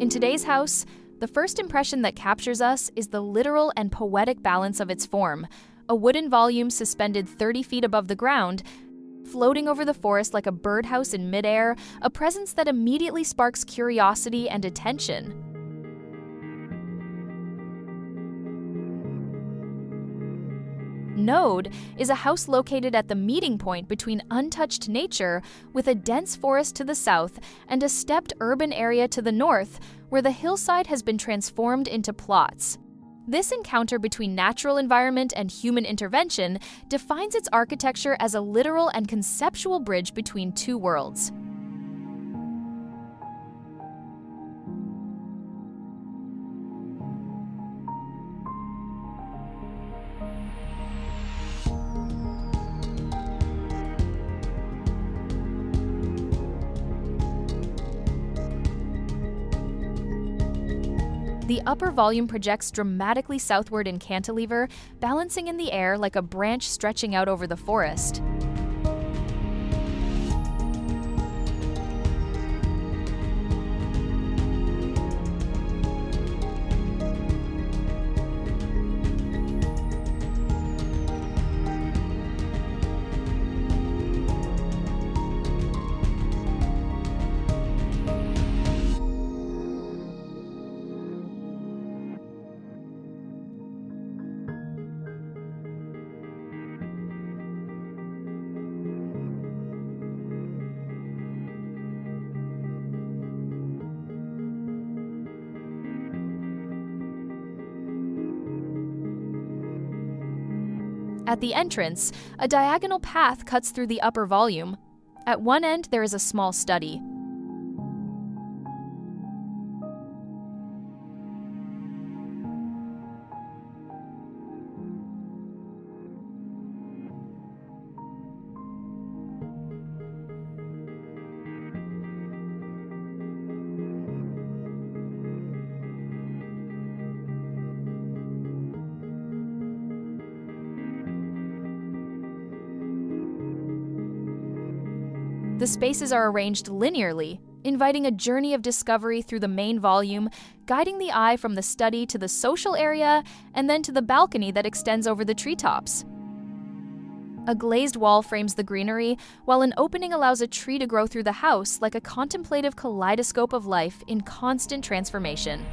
In today's house, the first impression that captures us is the literal and poetic balance of its form, a wooden volume suspended 30 feet above the ground, floating over the forest like a birdhouse in midair, a presence that immediately sparks curiosity and attention. Node is a house located at the meeting point between untouched nature with a dense forest to the south and a stepped urban area to the north, where the hillside has been transformed into plots. This encounter between natural environment and human intervention defines its architecture as a literal and conceptual bridge between two worlds. The upper volume projects dramatically southward in cantilever, balancing in the air like a branch stretching out over the forest. At the entrance, a diagonal path cuts through the upper volume. At one end, there is a small study. The spaces are arranged linearly, inviting a journey of discovery through the main volume, guiding the eye from the study to the social area and then to the balcony that extends over the treetops. A glazed wall frames the greenery, while an opening allows a tree to grow through the house like a contemplative kaleidoscope of life in constant transformation.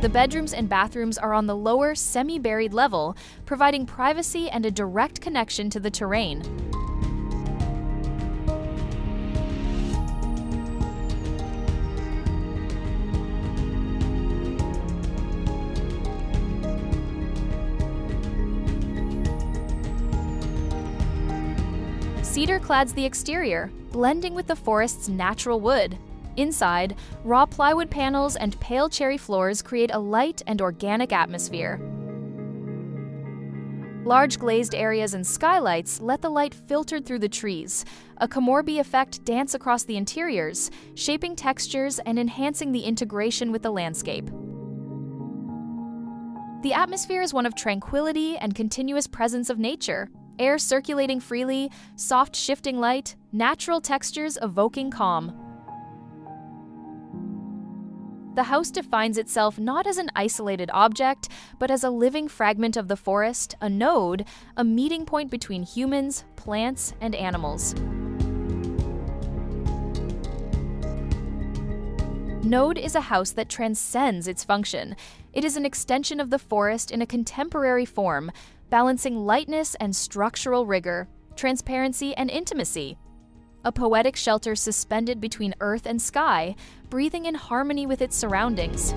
The bedrooms and bathrooms are on the lower, semi-buried level, providing privacy and a direct connection to the terrain. Cedar clads the exterior, blending with the forest's natural wood. Inside, raw plywood panels and pale cherry floors create a light and organic atmosphere. Large glazed areas and skylights let the light filter through the trees. A Komorebi effect dance across the interiors, shaping textures and enhancing the integration with the landscape. The atmosphere is one of tranquility and continuous presence of nature. Air circulating freely, soft shifting light, natural textures evoking calm. The house defines itself not as an isolated object, but as a living fragment of the forest, a node, a meeting point between humans, plants, and animals. Node is a house that transcends its function. It is an extension of the forest in a contemporary form, balancing lightness and structural rigor, transparency and intimacy. A poetic shelter suspended between earth and sky, breathing in harmony with its surroundings.